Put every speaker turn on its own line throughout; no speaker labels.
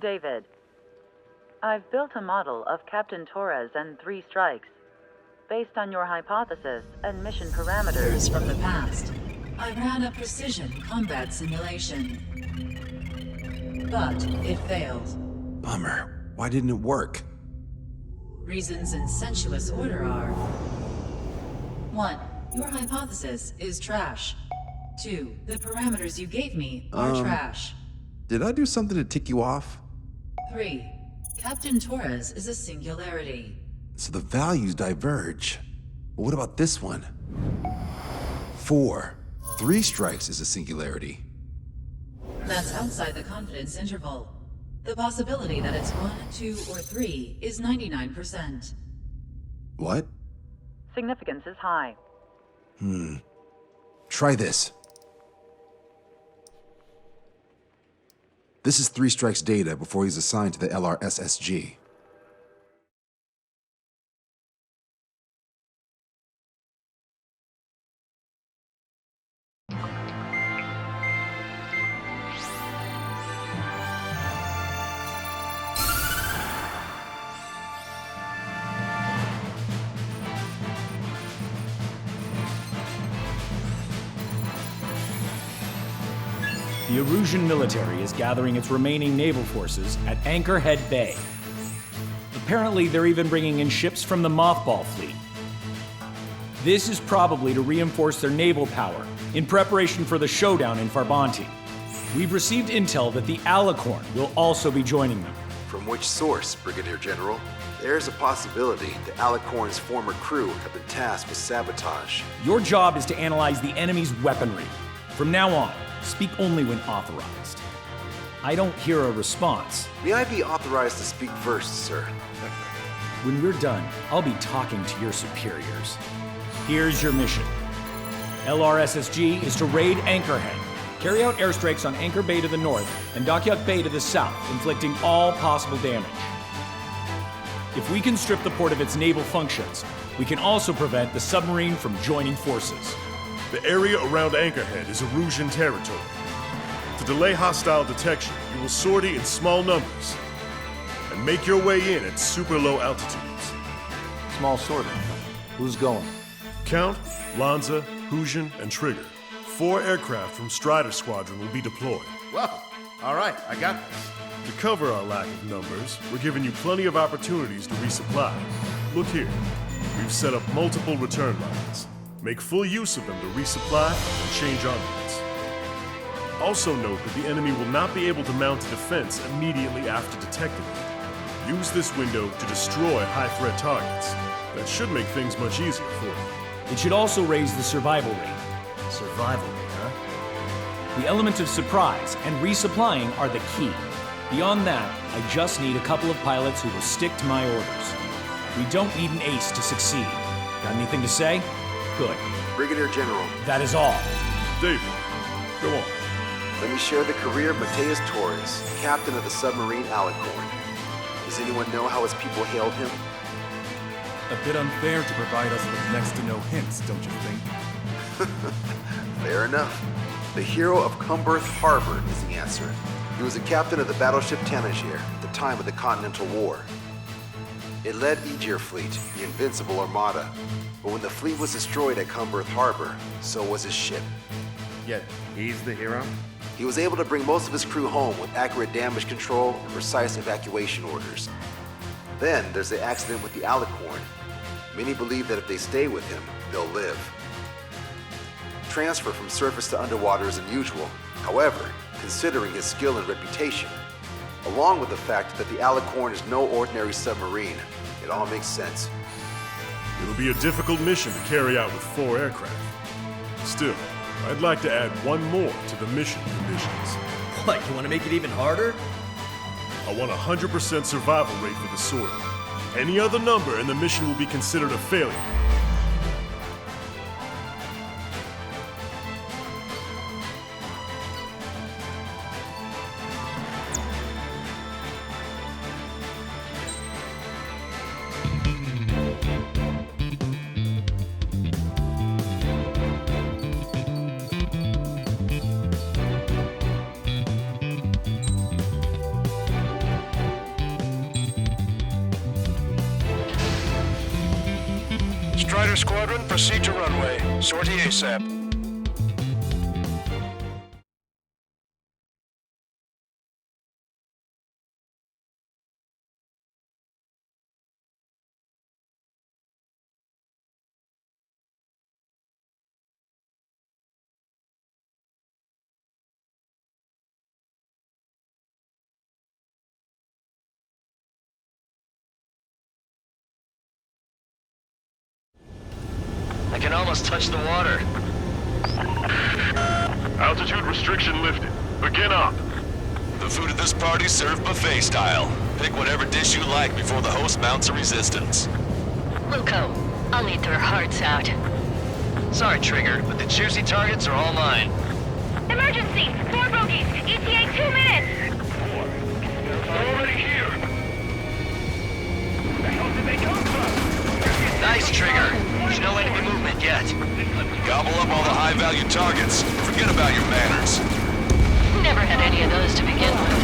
David, I've built a model of Captain Torres and 3 strikes. Based on your hypothesis and mission parameters
from the past, I ran a precision combat simulation. But it failed.
Bummer. Why didn't it work?
Reasons in sensuous order are: 1. Your hypothesis is trash. 2. The parameters you gave me are trash.
Did I do something to tick you off?
3. Captain Torres is a singularity.
So the values diverge. But what about this one? 4. 3 strikes is a singularity.
That's outside the confidence interval. The possibility that it's 1, 2, or 3 is 99%.
What?
significance is high.
Try this. This is 3 Strike's data before he's assigned to the LRSSG.
The Erusean military is gathering its remaining naval forces at Anchorhead Bay. Apparently, they're even bringing in ships from the Mothball fleet. This is probably to reinforce their naval power in preparation for the showdown in Farbanti. We've received intel that the Alicorn will also be joining them.
From which source, Brigadier General? There's a possibility the Alicorn's former crew have been tasked with sabotage.
Your job is to analyze the enemy's weaponry. From now on, speak only when authorized. I don't hear a response.
May I be authorized to speak first, sir?
When we're done, I'll be talking to your superiors. Here's your mission. LRSSG is to raid Anchorhead, carry out airstrikes on Anchor Bay to the north and Dockyuk Bay to the south, inflicting all possible damage. If we can strip the port of its naval functions, we can also prevent the submarine from joining forces.
The area around Anchorhead is Erusean territory. To delay hostile detection, you will sortie in small numbers and make your way in at super low altitudes.
Small sortie. Who's going?
Count, Lanza, Usean, and Trigger. 4 aircraft from Strider Squadron will be deployed.
Well, all right, I got this.
To cover our lack of numbers, we're giving you plenty of opportunities to resupply. Look here, we've set up multiple return lines. Make full use of them to resupply and change armaments. Also note that the enemy will not be able to mount a defense immediately after detecting it. Use this window to destroy high-threat targets. That should make things much easier for you.
It should also raise the survival rate.
Survival rate, huh?
The element of surprise and resupplying are the key. Beyond that, I just need a couple of pilots who will stick to my orders. We don't need an ace to succeed. Got anything to say? Good.
Brigadier General.
That is all.
David, go on.
Let me share the career of Mattias Torres, captain of the submarine Alicorn. Does anyone know how his people hailed him?
A bit unfair to provide us with next to no hints, don't you think?
Fair enough. The hero of Comberth Harbor is the answer. He was a captain of the battleship Tanager at the time of the Continental War. It led Aegir Fleet, the Invincible Armada. But when the fleet was destroyed at Comberth Harbor, so was his ship.
Yet, he's the hero?
He was able to bring most of his crew home with accurate damage control and precise evacuation orders. Then there's the accident with the Alicorn. Many believe that if they stay with him, they'll live. Transfer from surface to underwater is unusual. However, considering his skill and reputation, along with the fact that the Alicorn is no ordinary submarine, it all makes sense.
It'll be a difficult mission to carry out with 4 aircraft. Still, I'd like to add 1 more to the mission conditions.
What, you want to make it even harder?
I want a 100% survival rate for the sortie. Any other number and the mission will be considered a failure.
Strider Squadron, proceed to runway. Sortie ASAP.
I can almost touch the water.
Altitude restriction lifted. Begin up.
The food at this party's served buffet style. Pick whatever dish you like before the host mounts a resistance.
Wilco, I'll need their hearts out.
Sorry, Trigger, but the juicy targets are all mine.
Emergency! 4 bogeys! ETA 2 minutes!
They're already here. Where the hell did they come from?
Nice, Trigger. There's no enemy movement yet.
Gobble up all the high-value targets. Forget about your manners.
Never had any of those to begin with.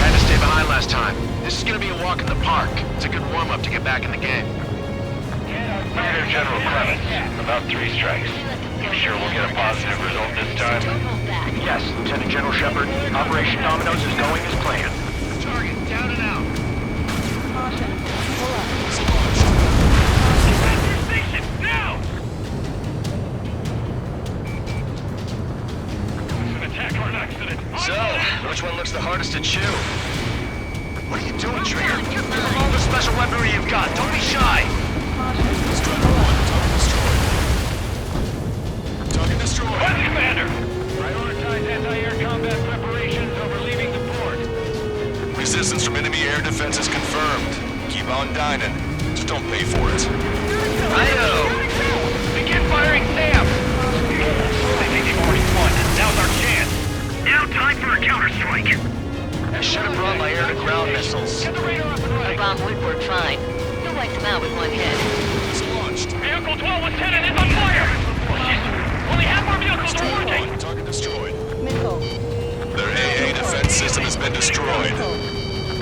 Had to stay behind last time. This is gonna be a walk in the park. It's a good warm-up to get back in the game.
Brigadier General Clemens, about 3 strikes. You sure we'll get a positive result this time?
Yes, Lieutenant General Shepard. Operation Domino's is going as planned. Target down and out.
Caution. Pull up.
Get back to your station, now! It's an attack or an accident.
So, which one looks the hardest to chew? What are you doing, Trigger?
You're
Give them all the special weaponry you've got. Don't be shy.
Target destroyed.
Weapon Commander! Prioritize anti-air combat preparations over leaving the port.
Resistance from enemy air defenses confirmed. Keep on dining. Just don't pay for it.
Righto!
Begin firing SAM! I think they've already won. Now's our chance. Now time for a counterstrike.
I should have brought my air-to-ground missiles.
Get the radar up and
The
running.
bomb would work fine. You'll wipe them out with one hit.
It's launched.
Vehicle 12 Lieutenant is on fire! Only half our vehicles are working!
Target destroyed.
Missile.
Their AA defense system has been destroyed.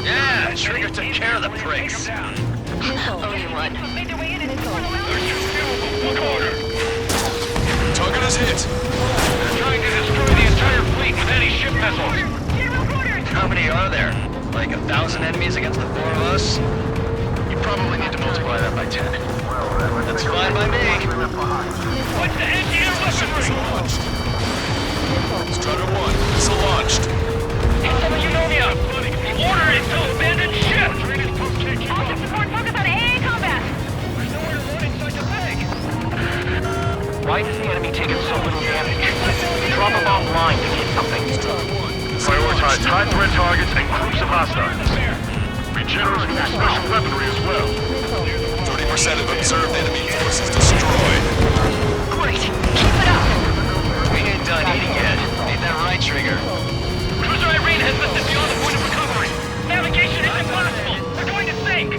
Yeah, Trigger took care of the pricks.
Only one.
Look order!
Target is hit.
They're trying to destroy the entire fleet with anti-ship missiles.
How many are there? Like 1,000 enemies against the 4 of us? You probably need to multiply that by 10. That's fine by me.
What's the anti-air weaponry?
Strider 1, missile launched.
It's some of Unonia! The order is to abandon ship!
All support focus on AA combat!
There's nowhere to run inside the bag!
Why is the enemy taking so little damage? Drop them offline to get something.
Prioritize high-threat targets and groups of hostiles. Be generous with your special weaponry as well.
30% of observed enemy forces destroyed.
Great! Keep it up!
We ain't done eating yet. Ain't that right, Trigger?
Cruiser Irene has listed beyond the point of recovery. Navigation is impossible. They're going to sink.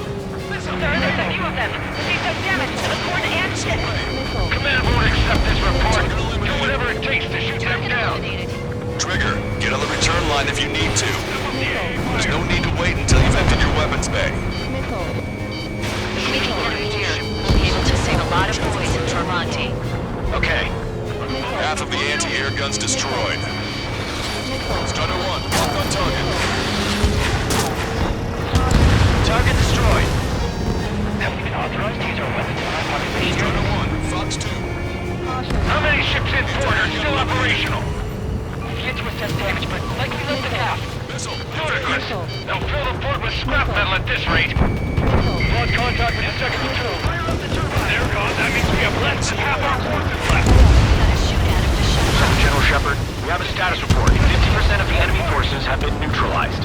Sir, there's a few of them. We've done damage to the port and ship.
Command won't accept this report. Do whatever it takes to shoot them down.
Trigger, get on the return line if you need to. There's no need to wait until you've emptied your weapons bay.
We can get them here. We'll be able to save a lot of boys in Tremonti.
Okay.
Half of the anti-air guns destroyed. Strider 1, lock on target.
Target destroyed.
Have we been authorized to use our weapons on our population?
Strider 1, Fox 2.
How many ships in port are still operational? The engine was just damaged, but likely less than half.
Missile.
Ludicrous. They'll fill the port with scrap metal at this rate. Lost contact with the second platoon. There goes. That means we have less than half our forces left.
Gotta shoot at him to shut him up.
General Shepard, we have a status report. 50% of the enemy forces have been neutralized.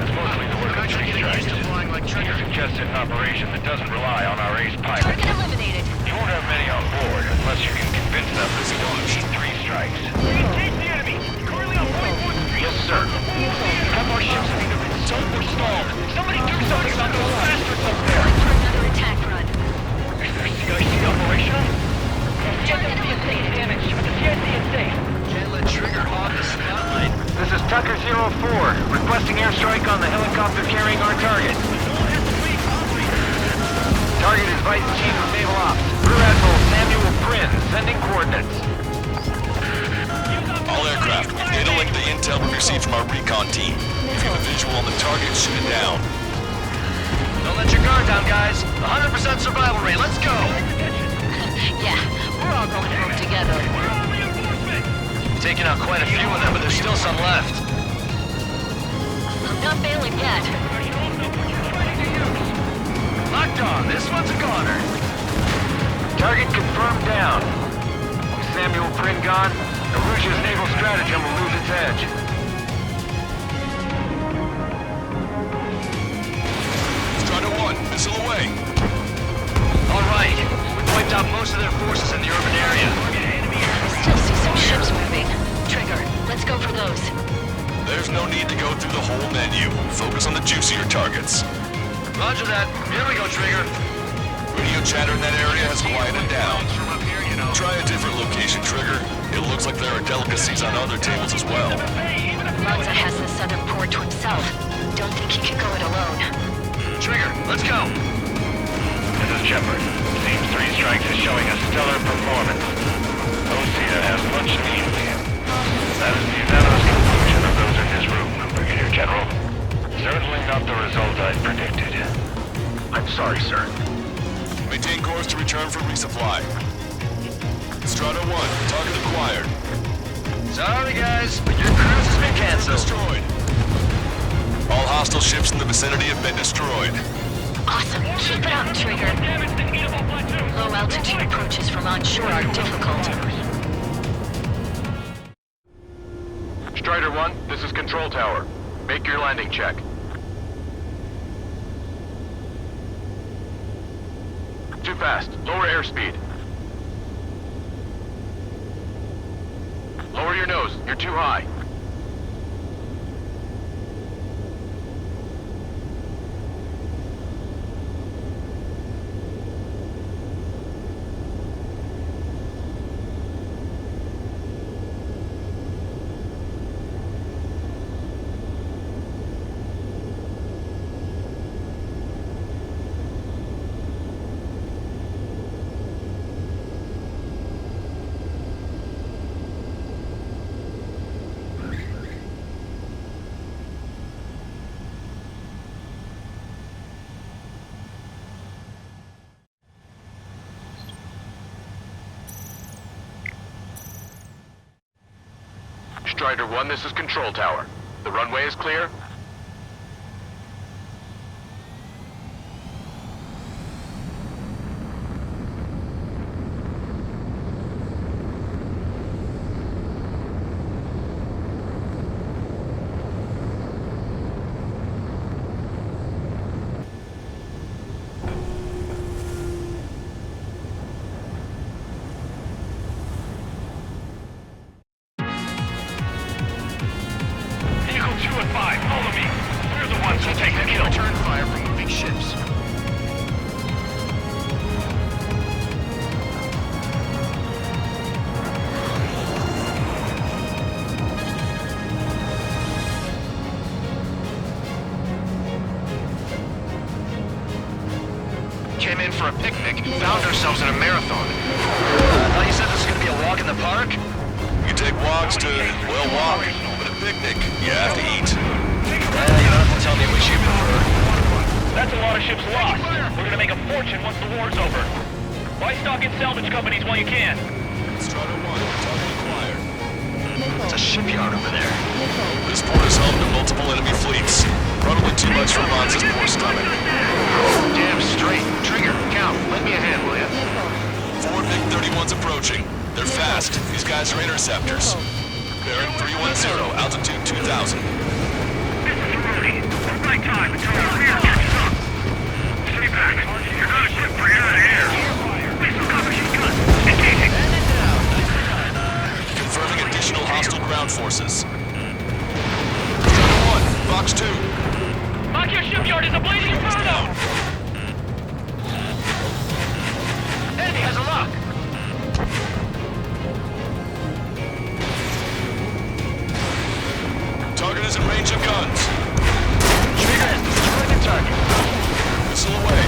That's mostly the work of three strikes. Trigger suggested an operation that doesn't rely on our ace pilot.
Target eliminated.
You won't have many on board unless you can convince them that we don't need 3 strikes. Engage the enemy! Currently on point 1 Street!
Yes, sir.
Have our ships either been sunk or stalled. Somebody do something about those bastards up there!
For another attack run.
Is their CIC operational? The CIC is safe damage, but the CIC is safe.
Can't let Trigger hog the spotlight.
This is Tucker 04, requesting airstrike on the helicopter carrying our target. Target is Vice Chief of Naval Ops, Rear Admiral Samuel Prin, sending coordinates.
All aircraft, we've data linked the intel we received from our recon team. If you have a visual on the target, shoot it down.
Don't let your guard down, guys. 100% survival rate. Let's go.
Yeah, we're all going home together.
Taking out quite a few of them, but there's still some left.
I'm not failing yet.
Locked on. This one's a goner.
Target confirmed down. With Samuel Prin gone, Erusea's naval stratagem will lose its edge.
Strider 1, missile away.
All right. We wiped out most of their forces in the urban area.
Still see some ships moving. Trigger, let's go for those.
There's no need to go through the whole menu. Focus on the juicier targets.
Roger that. Here we go, Trigger.
Radio chatter in that area has quieted down. Try a different location, Trigger. It looks like there are delicacies on other tables as well.
Lanza has the southern port to himself. Don't think he can go it alone.
Trigger, let's go.
This is Shepard. Team 3 Strikes is showing a stellar performance. Osea has much need for him. That is the unanimous conclusion of those in this room, Brigadier General. Certainly not the result I predicted. I'm sorry, sir.
Maintain course to return for resupply. Strider 1, target acquired.
Sorry, guys, but your cruise has been canceled.
Destroyed. All hostile ships in the vicinity have been destroyed.
Awesome. Keep it up, Trigger. Low altitude approaches from onshore are difficult.
Strider 1, this is Control Tower. Make your landing check. Too fast. Lower airspeed. Lower your nose. You're too high. Strider 1, this is Control Tower. The runway is clear?
Came in for a picnic, found ourselves in a marathon. I thought you said this was gonna be a walk in the park?
You take walks to, well, walk. But a picnic, you have to eat.
You don't have to tell me which you prefer.
That's a lot of ships lost. We're gonna make a fortune once the war's over. Buy stock in salvage companies while you can.
Strider 1, target acquired.
It's a shipyard over there.
This port is home to multiple enemy fleets. Probably too much for Lanza's poor stomach.
Damn straight. Trigger, count. Lend me a hand, will ya?
4 MiG-31s approaching. They're fast. These guys are interceptors. Bearing 310, altitude 2000.
This is Rudy. It's night time until the rear catches up. Stay back. You're not a ship for out of the air. Missile machine gun. Engaging.
Confirming additional hostile ground forces. Strider 1, Box 2.
Your shipyard is a blazing inferno!
Enemy has a lock!
Target is in range of guns.
Trigger has destroyed the target.
Missile away.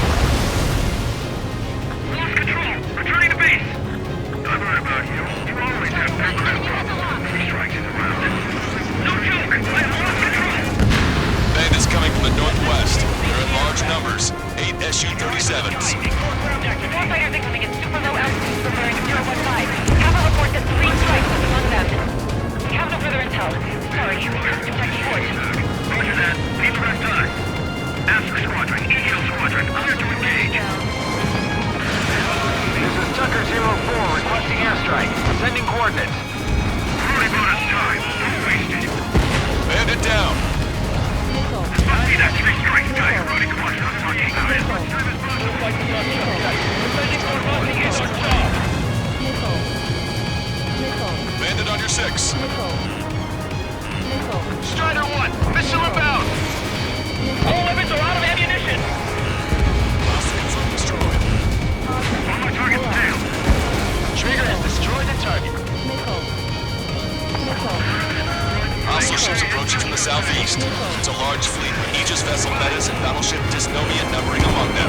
southeast. It's a large fleet with Aegis vessel Metas and battleship Dysnomia numbering among them.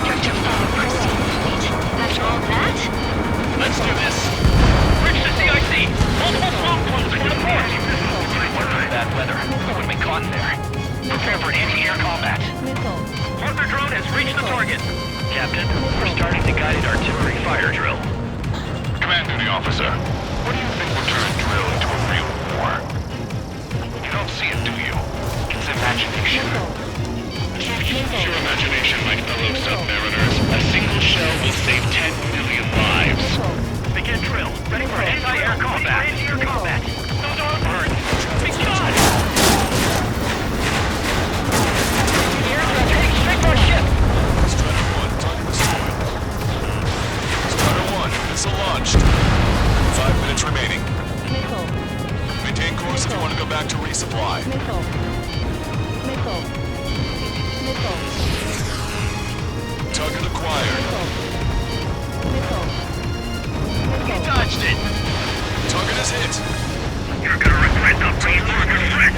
You're just a pristine fleet. After all that?
Let's do this. Reach the CIC. Multiple smoke plumes from the port. Bad weather. Would have been caught there. Prepare for anti-air combat. Arthur drone has reached the target. Captain, we're starting the guided artillery fire drill.
Command duty officer, what do you think will turn drill into a real war? You don't see it, do you? It's imagination. Use your imagination, my fellow submariners. A single shell will save 10 million lives.
Begin drill. Ready for anti-air combat. Anti-air combat. Those are burn. Be shot! Aircraft heading straight for our ship.
Strider 1, target destroyed. Strider 1, missile launched. 5 minutes remaining. Maintain course if you want to go back to resupply. Target acquired.
He dodged it.
Target is hit.
You're gonna regret not bringing target threat.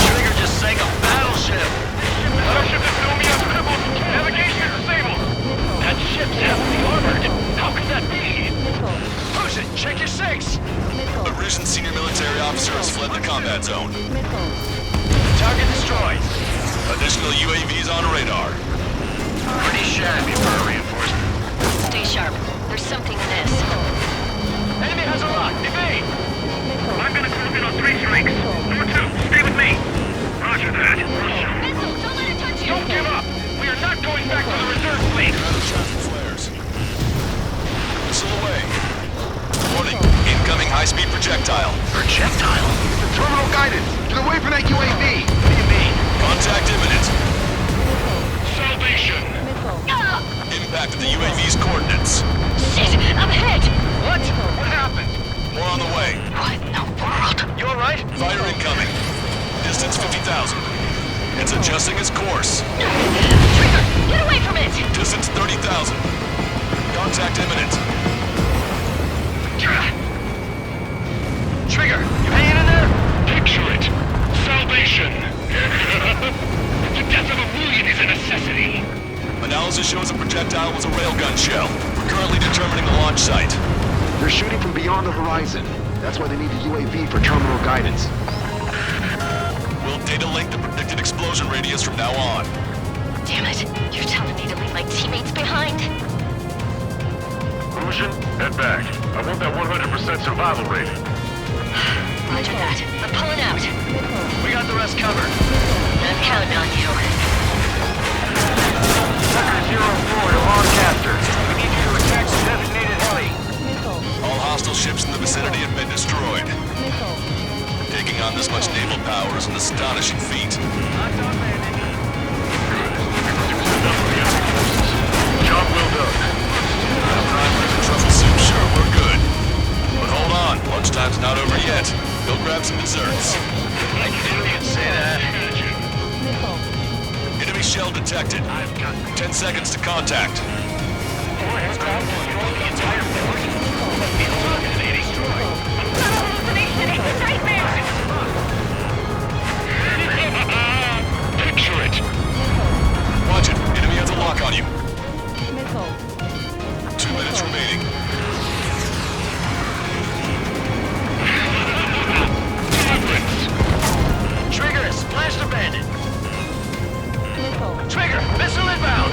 Trigger just sank a battleship.
Battleship Dysnomia crippled. Navigation is disabled.
That ship's heavily armored. How could that be? Ocean, check your six.
Erusean senior military officer has fled the combat zone.
Target destroyed.
Additional UAVs on radar.
Pretty shabby for a reinforcement.
Stay sharp. There's something in this.
Enemy has a lock. Evade.
I'm gonna close in on 3 strikes. Number 2, stay with me. Roger that.
Missile, don't let it touch you!
Don't give up. We are not going back to the reserve fleet.
Traffic flares. Missile away. Warning. Incoming high-speed projectile.
Projectile?
Terminal guidance! Get away from that UAV!
What do you mean?
Contact imminent.
Salvation.
Ah!
Impact of the UAV's coordinates.
Shit! I'm hit!
What? What happened?
More on the way.
What in the world?
You alright?
Fire incoming. Distance 50,000. It's adjusting its course.
Trigger! Get away from it!
Distance 30,000. Contact imminent.
Trigger, you hanging in there?
Picture it. Salvation. The death of a million is a necessity.
Analysis shows the projectile was a railgun shell. We're currently determining the launch site.
They're shooting from beyond the horizon. That's why they need a UAV for terminal guidance.
We'll data link the predicted explosion radius from now on.
Damn it. You're telling me to leave my teammates behind?
Usean, head back. I want that 100% survival rate.
Roger that. I'm pulling out.
We got the rest covered.
I'm counting on you.
Sector 04 to Lancaster. We need you to attack the designated heli.
All hostile ships in the vicinity have been destroyed. Taking on this much naval power is an astonishing feat.
Job well done.
Primers and truffle soup, sure, we're good. But hold on, lunchtime's not over yet. Go grab some desserts.
I knew you'd say that.
Enemy shell detected. 10 seconds to contact.
Four aircraft destroyed the entire port. It's hallucinating.
It's not a hallucination, it's a nightmare!
Picture it.
Watch it. Enemy has a lock on you. 2 minutes remaining.
Trigger, splashed a bandit. Trigger, missile inbound.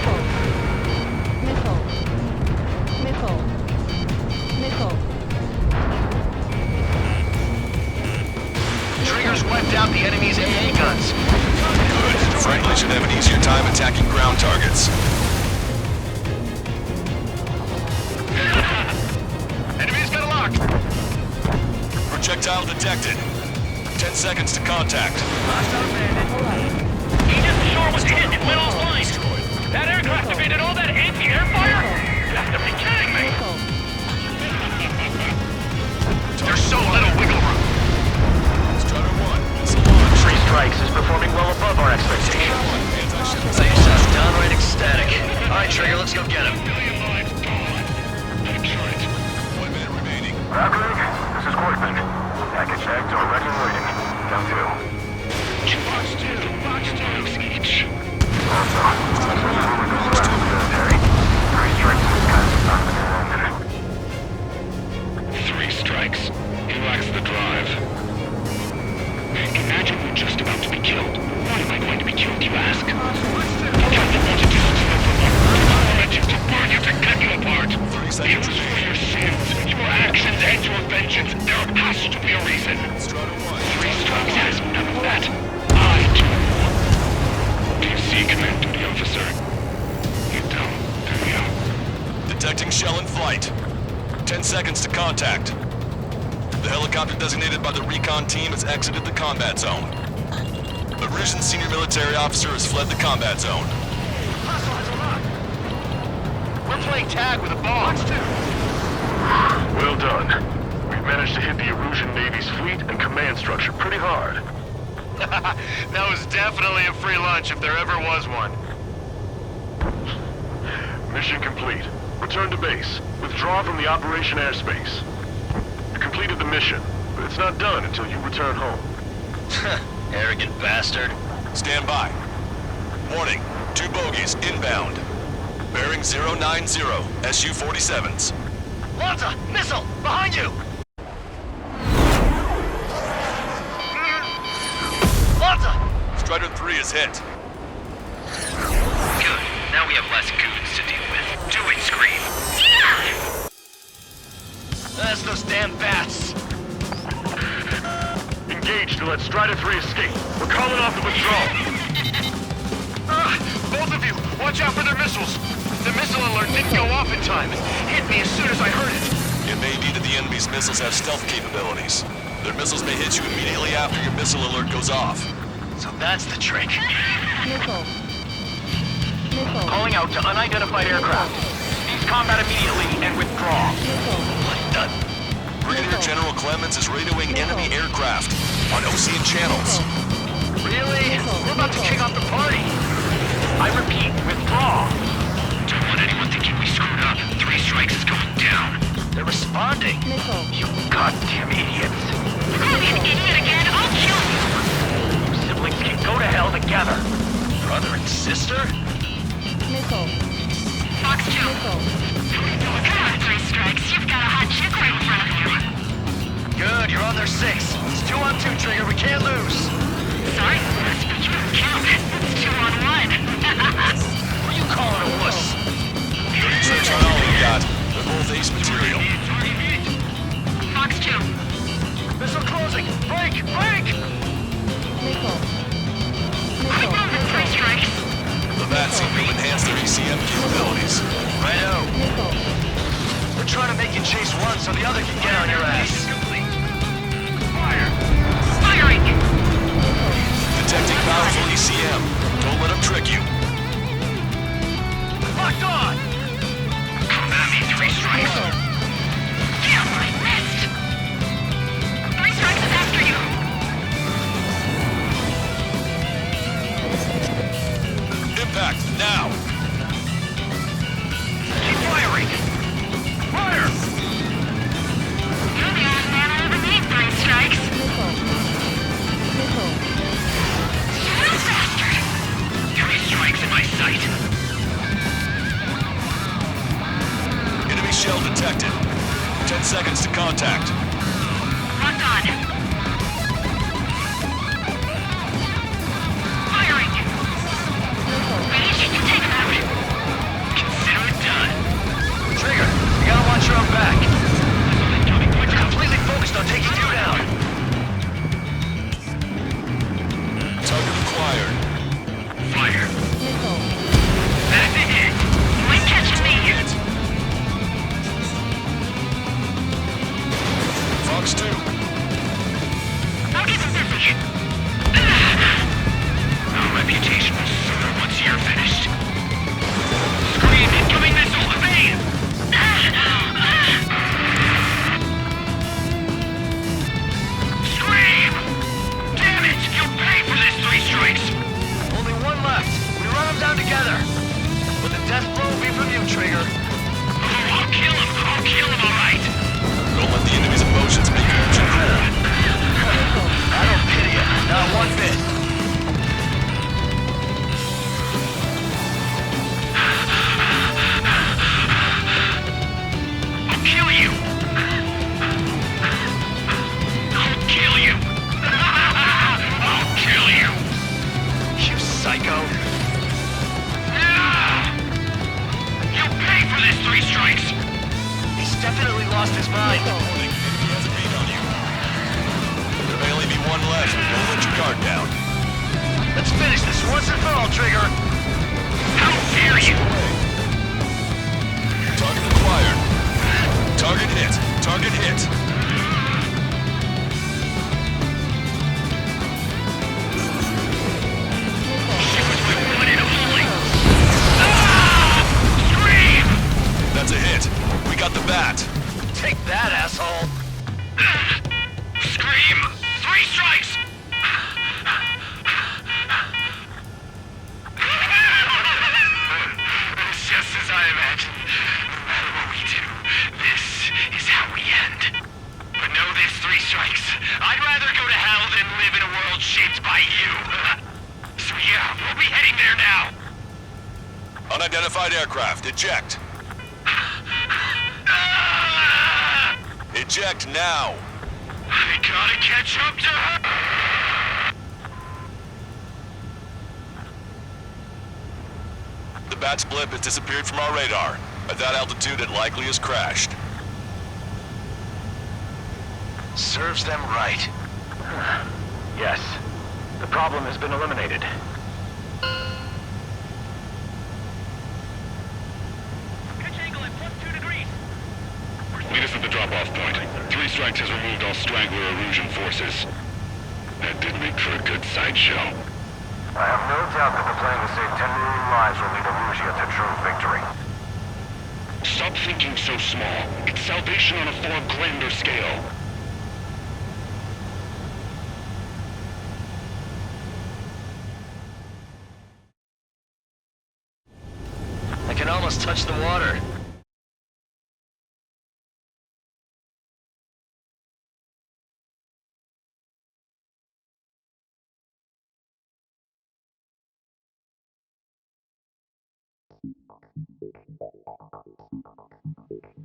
Trigger's wiped out the enemy's AA guns.
Good. Friendly should have an easier time attacking ground targets.
Enemy's got a lock.
Projectile detected. 10 seconds to contact.
Aegis ashore was hit and went offline. That aircraft evaded all that anti-air fire? You have to be kidding me. There's so little wiggle room.
Strider 1, missile launch.
3 strikes is performing well above our expectations. ISAF downright ecstatic. Alright, Trigger, let's go get him.
Picture it.
1 minute remaining.
This is Quartman. Package back to a record waiting. Down 2.
right. 10 seconds to contact. The helicopter designated by the recon team has exited the combat zone. Erusean senior military officer has fled the combat zone.
We're playing tag with a bomb.
Well done. We've managed to hit the Erusean Navy's fleet and command structure pretty hard.
That was definitely a free lunch if there ever was one.
Mission complete. Return to base. Withdraw from the operation airspace. You completed the mission, but it's not done until you return home.
Arrogant bastard.
Stand by. Warning, 2 bogies inbound. Bearing 090, Su-47s.
Lanza! Missile! Behind you! Lanza!
Strider 3 is hit.
Good. Now we have less goons to deal with. Do it, Scream! That's those damn bats!
Engage to let Strider 3 escape. We're calling off the withdrawal.
Both of you! Watch out for their missiles! The missile alert didn't go off in time. It hit me as soon as I heard it.
It may be that the enemy's missiles have stealth capabilities. Their missiles may hit you immediately after your missile alert goes off.
So that's the trick. Calling out to unidentified aircraft. Cease combat immediately and withdraw. Done.
Brigadier General Clemens is radioing enemy aircraft on Osean channels.
Really? We're about to kick off the party. I repeat, withdraw. Don't want anyone thinking we screwed up. 3 strikes is going down. They're responding. You goddamn idiots.
I'm an idiot again. I'll kill you.
You siblings can go to hell together. Brother and sister?
Fox 2. Come on, 3 strikes. You've got a hot chick right in front of you.
Good, you're on their 6. It's 2 on 2, Trigger. We can't lose.
Sorry, must be you don't count. It's 2 on 1.
What are you calling a wuss?
Search on all we got. They're both ace material.
Fox 2.
Missile closing! Break! Break!
Quick movement, 3 strikes.
The bats seem to enhance their ECM capabilities.
Righto. We're trying to make you chase one so the other can get on your ass. Fire!
Firing!
Detecting powerful ECM. Don't let them trick you.
Locked on!
Come at me, 3 strikes. Damn, I missed. 3 strikes is after you.
Impact, now!
Keep firing! Fire!
You're the odd man I ever need, 3 strikes. You bastard!
3 strikes in my sight.
Enemy shell detected. 10 seconds to contact.
Locked on. Firing. Rage, you take him out.
Consider it done. Trigger, you gotta watch your own back. We're completely focused on taking you down.
Target acquired.
Fire. That's it.
You ain't catching me.
Fox 2.
I'll keep him busy.
Our reputation will soar once you're finished. Scream, incoming missile, evade! Scream! Damn it! You'll pay for this, 3 strikes! Only one left. We run them down together. But the death blow will be from you, Trigger. Oh, I'll kill him. I'll kill him, all right.
Don't let the enemy's emotions make you too cool.
I don't pity you. Not one bit. I'll kill you. I'll kill you. I'll kill you. You psycho. You'll pay for this, 3 strikes. He's definitely lost his mind.
There may only be one left, but don't let your guard down.
Let's finish this once and for all, Trigger. How dare you?
Target acquired. Target hit. Target hit. That's a hit. We got the bat.
Take that, asshole!
Scream! 3 strikes! It's just as I imagined. No matter what we do, this is how we end. But know this, 3 strikes. I'd rather go to hell than live in a world shaped by you. So yeah, we'll be heading there now.
Unidentified aircraft. Eject. Eject now.
I gotta catch up to her.
The bat's blip has disappeared from our radar. At that altitude, it likely has crashed.
Serves them right. Yes. The problem has been eliminated.
Pitch angle at +2 degrees.
Meet us at the drop-off point. 3 strikes has removed all straggler Erusean forces. That did make for a good sideshow.
I have no doubt that the plan to save 10 million lives will lead Erusea to true victory.
Stop thinking so small. It's salvation on a far grander scale.
I can almost touch the water.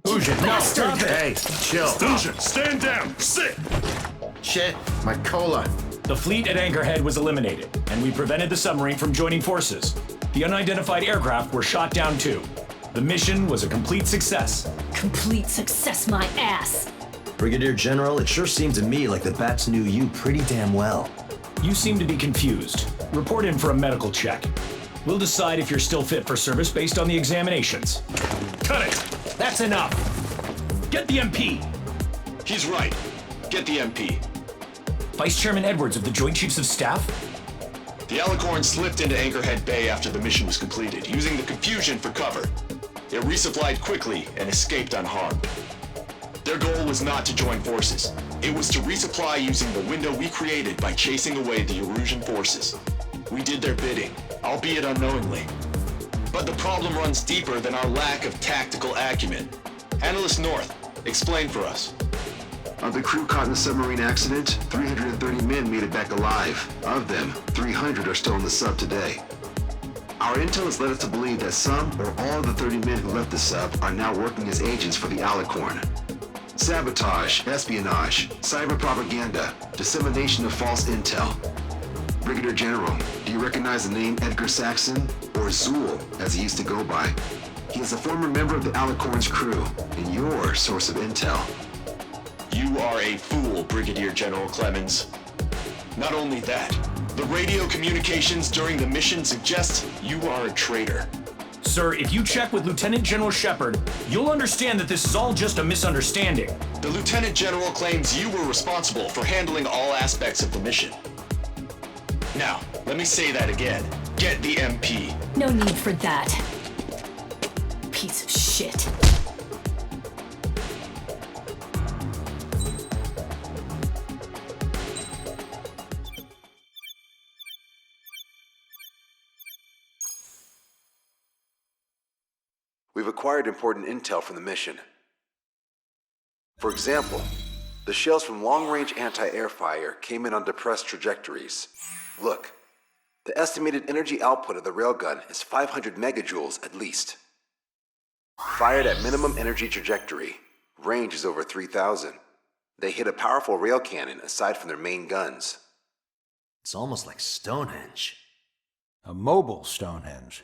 Usean, no, stop it! Hey, chill.
Usean, stand down! Sit!
Shit, my cola.
The fleet at Anchorhead was eliminated, and we prevented the submarine from joining forces. The unidentified aircraft were shot down too. The mission was a complete success.
Complete success, my ass!
Brigadier General, it sure seemed to me like the bats knew you pretty damn well.
You seem to be confused. Report in for a medical check. We'll decide if you're still fit for service based on the examinations. Cut it! That's enough! Get the MP!
He's right. Get the MP.
Vice Chairman Edwards of the Joint Chiefs of Staff?
The Alicorn slipped into Anchorhead Bay after the mission was completed, using the confusion for cover. It resupplied quickly and escaped unharmed. Their goal was not to join forces. It was to resupply using the window we created by chasing away the Erusean forces. We did their bidding, albeit unknowingly. But the problem runs deeper than our lack of tactical acumen. Analyst North, explain for us.
Of the crew caught in the submarine accident, 330 men made it back alive. Of them, 300 are still in the sub today. Our intel has led us to believe that some or all of the 30 men who left the sub are now working as agents for the Alicorn. Sabotage, espionage, cyber propaganda, dissemination of false intel. Brigadier General, do you recognize the name Edgar Saxon, or Zool, as he used to go by? He is a former member of the Alicorn's crew, and your source of intel.
You are a fool, Brigadier General Clemens. Not only that, the radio communications during the mission suggest you are a traitor.
Sir, if you check with Lieutenant General Shepard, you'll understand that this is all just a misunderstanding.
The Lieutenant General claims you were responsible for handling all aspects of the mission. Now, let me say that again. Get the MP.
No need for that. Piece of shit.
We've acquired important intel from the mission. For example, the shells from long-range anti-air fire came in on depressed trajectories. Look, the estimated energy output of the railgun is 500 megajoules at least. Fired at minimum energy trajectory, range is over 3,000. They hit a powerful rail cannon aside from their main guns.
It's almost like Stonehenge.
A mobile Stonehenge.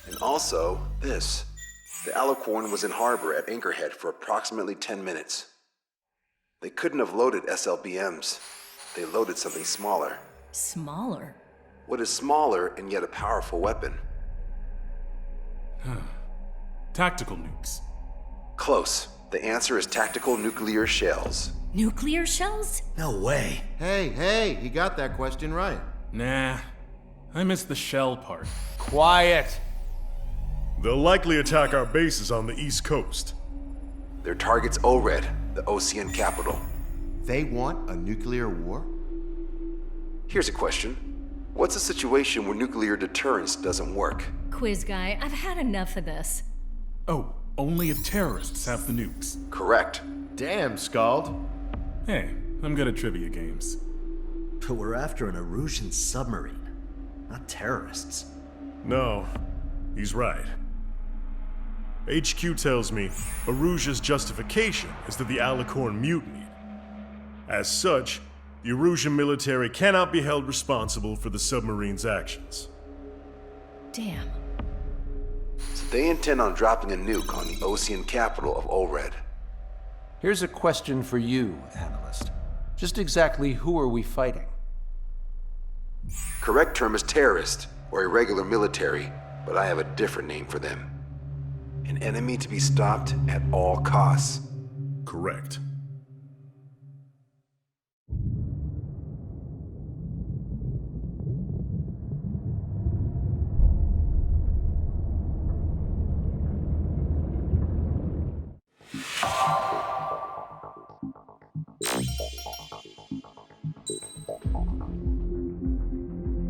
And also, this. The Alicorn was in harbor at Anchorhead for approximately 10 minutes. They couldn't have loaded SLBMs. They loaded something smaller.
Smaller?
What is smaller and yet a powerful weapon?
Tactical nukes.
Close. The answer is tactical nuclear shells.
Nuclear shells?
No way.
Hey, he got that question right.
Nah, I missed the shell part.
Quiet.
They'll likely attack our bases on the east coast.
Their target's Ored, the Osean capital.
They want a nuclear war?
Here's a question. What's a situation where nuclear deterrence doesn't work?
Quiz guy, I've had enough of this.
Oh, only if terrorists have the nukes.
Correct.
Damn, Scald.
Hey, I'm good at trivia games.
But we're after an Erusean submarine, not terrorists.
No, he's right. HQ tells me Erusea's justification is that the Alicorn mutinied. As such, the Erusean military cannot be held responsible for the submarine's actions.
Damn.
So they intend on dropping a nuke on the Osean capital of Ored.
Here's a question for you, analyst. Just exactly who are we fighting?
Correct term is terrorist, or irregular military, but I have a different name for them. An enemy to be stopped at all costs.
Correct.